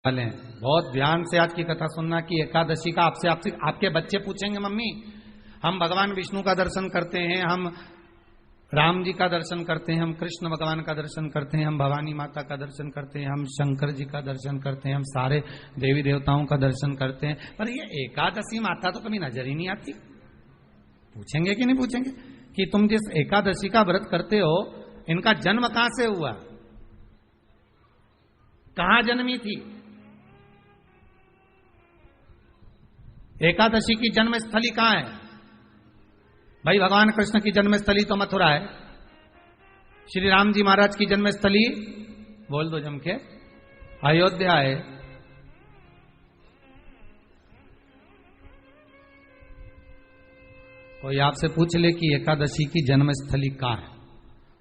वाले हैं। बहुत ध्यान से आज की कथा सुनना कि एकादशी का आपसे आपके बच्चे पूछेंगे, मम्मी हम भगवान विष्णु का दर्शन करते हैं, हम राम जी का दर्शन करते हैं, हम कृष्ण भगवान का दर्शन करते हैं, हम भवानी माता का दर्शन करते हैं, हम शंकर जी का दर्शन करते हैं, हम सारे देवी देवताओं का दर्शन करते हैं, पर ये एकादशी माता तो कभी नजर ही नहीं आती। पूछेंगे कि नहीं पूछेंगे कि तुम जिस एकादशी का व्रत करते हो इनका जन्म कहां से हुआ, कहां जन्मी थी? एकादशी की जन्म स्थली कहां है? भाई भगवान कृष्ण की जन्मस्थली तो मथुरा है, श्री राम जी महाराज की जन्मस्थली बोल दो जम के अयोध्या है। कोई आपसे पूछ ले कि एकादशी की जन्मस्थली कहां है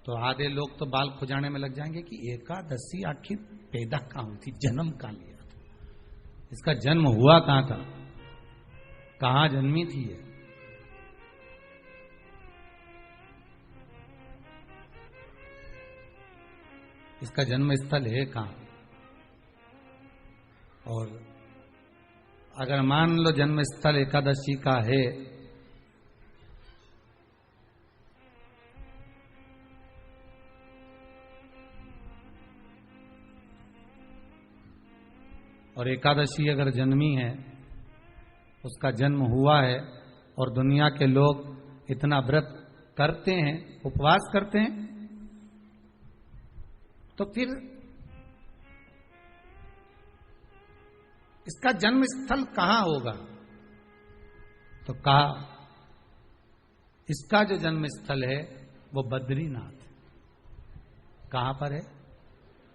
तो आधे लोग तो बाल खुजाने में लग जाएंगे कि एकादशी आखिर पैदा कहां हुई थी, जन्म कहां लिया था, इसका जन्म हुआ कहां था, कहां जन्मी थी ये? इसका जन्म स्थल है कहां? और अगर मान लो जन्म स्थल एकादशी का है और एकादशी अगर जन्मी है, उसका जन्म हुआ है और दुनिया के लोग इतना व्रत करते हैं, उपवास करते हैं, तो फिर इसका जन्म स्थल कहां होगा? तो कहा इसका जो जन्म स्थल है वो बद्रीनाथ। कहां पर है?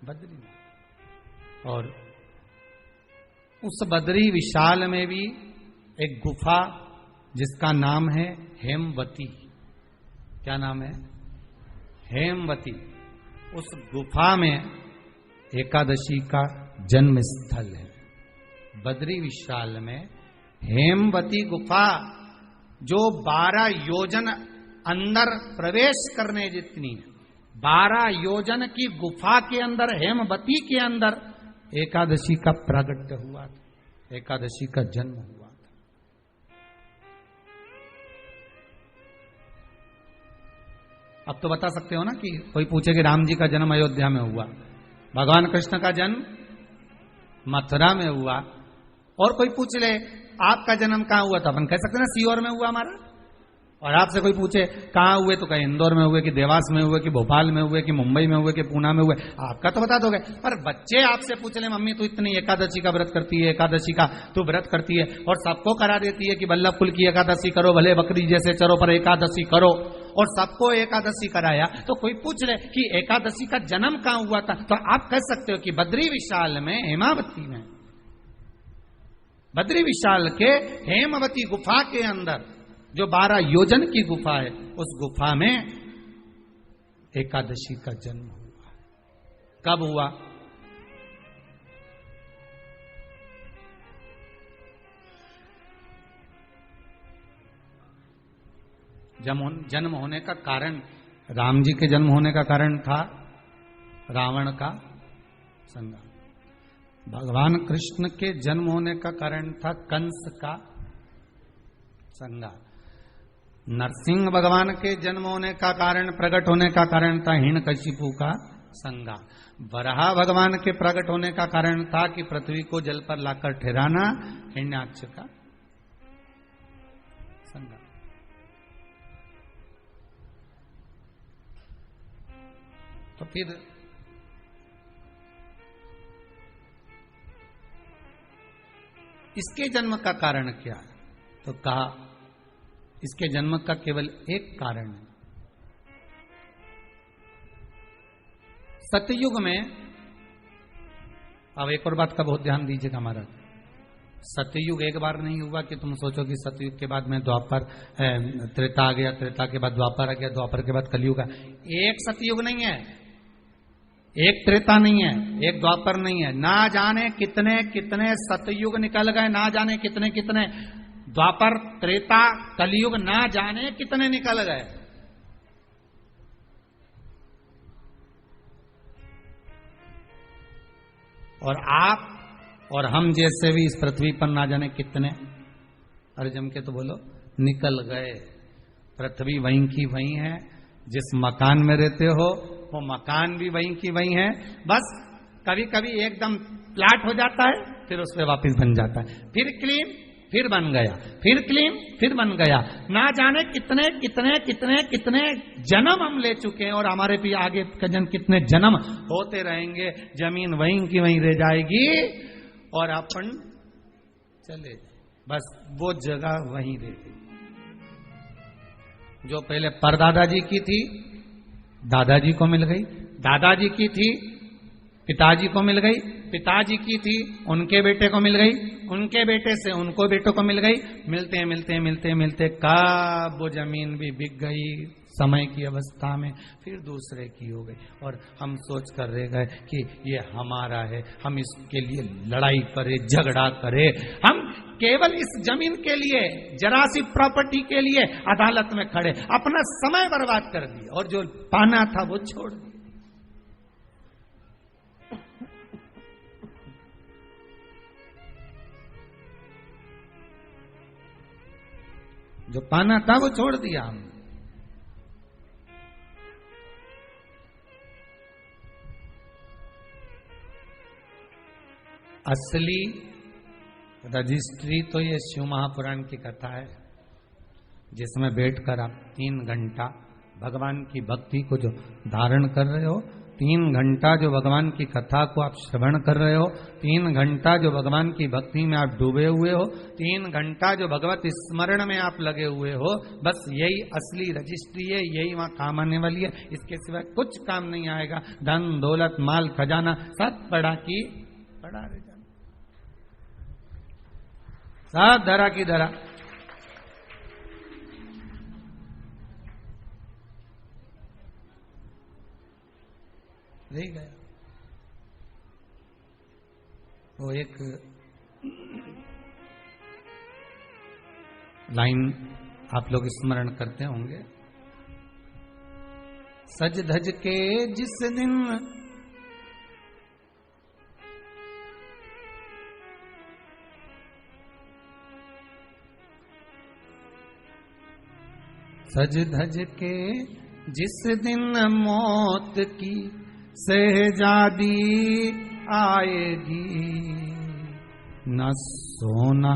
बद्रीनाथ। और उस बद्री विशाल में भी एक गुफा जिसका नाम है हेमवती। क्या नाम है? हेमवती। उस गुफा में एकादशी का जन्म स्थल है। बद्री विशाल में हेमवती गुफा जो 12 योजन अंदर प्रवेश करने जितनी, 12 योजन की गुफा के अंदर, हेमवती के अंदर एकादशी का प्रागट्य हुआ था, एकादशी का जन्म हुआ था। अब तो बता सकते हो ना कि कोई पूछे कि राम जी का जन्म अयोध्या में हुआ, भगवान कृष्ण का जन्म मथुरा में हुआ, और कोई पूछ ले आपका जन्म कहां हुआ, तो अपन कह सकते ना सीहोर में हुआ हमारा। और आपसे कोई पूछे कहां हुए तो कहीं इंदौर में हुए, कि देवास में हुए, कि भोपाल में हुए, कि मुंबई में हुए, कि पूना में हुए, आपका तो बता दोगे। पर बच्चे आपसे पूछ ले मम्मी तू इतनी एकादशी का व्रत करती है, एकादशी का तू व्रत करती है और सबको करा देती है कि बल्लभ कुल की एकादशी करो, भले बकरी जैसे चरो पर एकादशी करो, और सबको एकादशी कराया, तो कोई पूछ ले कि एकादशी का जन्म कहां हुआ था, तो आप कह सकते हो कि बद्री विशाल में, हेमावती में, बद्री विशाल के हेमवती गुफा के अंदर जो 12 योजन की गुफा है, उस गुफा में एकादशी का जन्म हुआ। कब हुआ? जन्म होने का कारण, राम जी के जन्म होने का कारण था रावण का संहार। भगवान कृष्ण के जन्म होने का कारण था कंस का संहार। नरसिंह भगवान के जन्म होने का कारण, प्रकट होने का कारण था हिरण्यकशिपु का संहार। वराह भगवान के प्रकट होने का कारण था कि पृथ्वी को जल पर लाकर ठहराना, हिरण्याक्ष का संहार। तो फिर इसके जन्म का कारण क्या है? तो कहा इसके जन्म का केवल एक कारण है। सतयुग में, अब एक और बात का बहुत ध्यान दीजिएगा महाराज, सतयुग एक बार नहीं हुआ कि तुम सोचो कि सतयुग के बाद में द्वापर, त्रेता आ गया, त्रेता के बाद द्वापर आ गया, द्वापर के बाद कलयुग आ। एक सतयुग नहीं है, एक त्रेता नहीं है, एक द्वापर नहीं है, ना जाने कितने कितने सतयुग निकल गए, ना जाने कितने कितने द्वापर, त्रेता, कलयुग, ना जाने कितने निकल गए। और आप और हम जैसे भी इस पृथ्वी पर ना जाने कितने, अरे जम के तो बोलो, निकल गए। पृथ्वी वहीं की वहीं है, जिस मकान में रहते हो वो मकान भी वहीं की वहीं है। बस कभी कभी एकदम प्लाट हो जाता है, फिर उस पर वापिस बन जाता है, फिर क्लीन, फिर बन गया, फिर क्लीन, फिर बन गया। ना जाने कितने कितने कितने कितने जन्म हम ले चुके हैं और हमारे भी आगे का जन्म कितने जन्म होते रहेंगे। जमीन वहीं की वहीं रह जाएगी और अपन चले, बस वो जगह वहीं रहेगी। जो पहले परदादाजी की थी, दादाजी को मिल गई, दादाजी की थी, पिताजी को मिल गई, पिताजी की थी, उनके बेटे को मिल गई, उनके बेटे से उनको बेटों को मिल गई। मिलते मिलते मिलते मिलते कब वो जमीन भी बिक गई समय की अवस्था में, फिर दूसरे की हो गई। और हम सोच कर रह गए कि ये हमारा है, हम इसके लिए लड़ाई करें, झगड़ा करें। हम केवल इस जमीन के लिए, जरा सी प्रॉपर्टी के लिए अदालत में खड़े, अपना समय बर्बाद कर दिया और जो पाना था वो छोड़ दिया। जो पाना था वो छोड़ दिया हमने। असली रजिस्ट्री तो ये शिव महापुराण की कथा है, जिसमें बैठकर आप 3 घंटा भगवान की भक्ति को जो धारण कर रहे हो, 3 घंटा जो भगवान की कथा को आप श्रवण कर रहे हो, 3 घंटा जो भगवान की भक्ति में आप डूबे हुए हो, 3 घंटा जो भगवत स्मरण में आप लगे हुए हो, बस यही असली रजिस्ट्री है, यही वहां काम आने वाली है। इसके सिवाय कुछ काम नहीं आएगा। धन दौलत माल खजाना सब पड़ा की पड़ा रह जाना, सब धरा की धरा। रह गया। वो एक लाइन आप लोग स्मरण करते होंगे, सज धज के जिस दिन सज धज के जिस दिन मौत की शहजादी आएगी, न सोना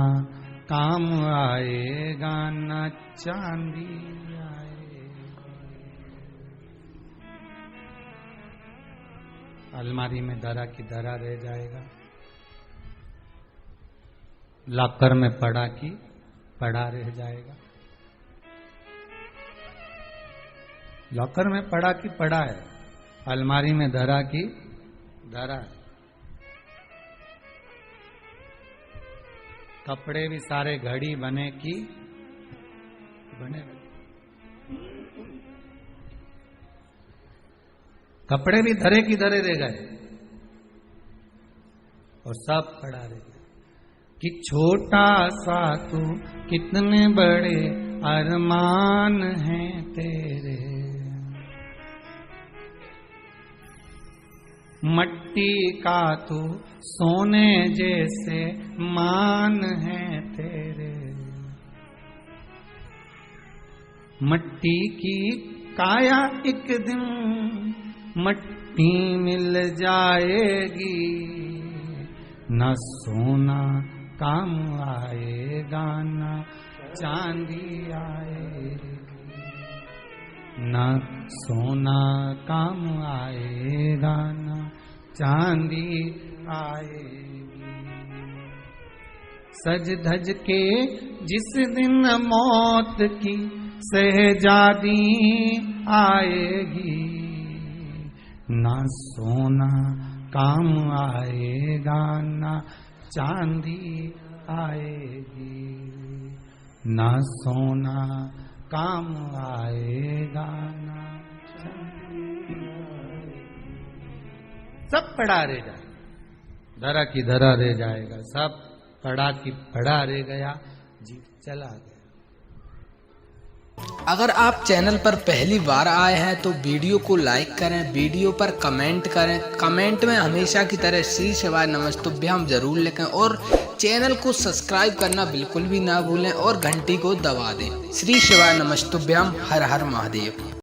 काम आएगा न चांदी आएगा। अलमारी में धरा की धरा रह जाएगा, लॉकर में पड़ा की पड़ा रह जाएगा। लॉकर में पड़ा की पड़ा है, अलमारी में धरा की धरा है। कपड़े भी सारे घड़ी बने की बने, कपड़े भी धरे की धरे रह गए और सब पड़ा रह गया। कि छोटा सा तू कितने बड़े अरमान हैं तेरे, मट्टी का तू सोने जैसे मान है तेरे। मट्टी की काया एक दिन मट्टी मिल जाएगी, न सोना काम आएगा न चांदी आएगी, न सोना काम आएगा न चांदी आएगी। सज धज के जिस दिन मौत की शहजादी आएगी, ना सोना काम आएगा ना चांदी आएगी, ना सोना काम आएगा ना चांदी आएगी। सब पड़ा रह जाएगा, धरा की धरा रह जाएगा, सब पड़ा की पड़ा रह गया, जीव चला गया। अगर आप चैनल पर पहली बार आए हैं तो वीडियो को लाइक करें, वीडियो पर कमेंट करें, कमेंट में हमेशा की तरह श्री शिवाय नमस्तुभ्यम जरूर लिखें और चैनल को सब्सक्राइब करना बिल्कुल भी ना भूलें और घंटी को दबा दें। श्री शिवाय नमस्तुभ्यम। हर हर महादेव।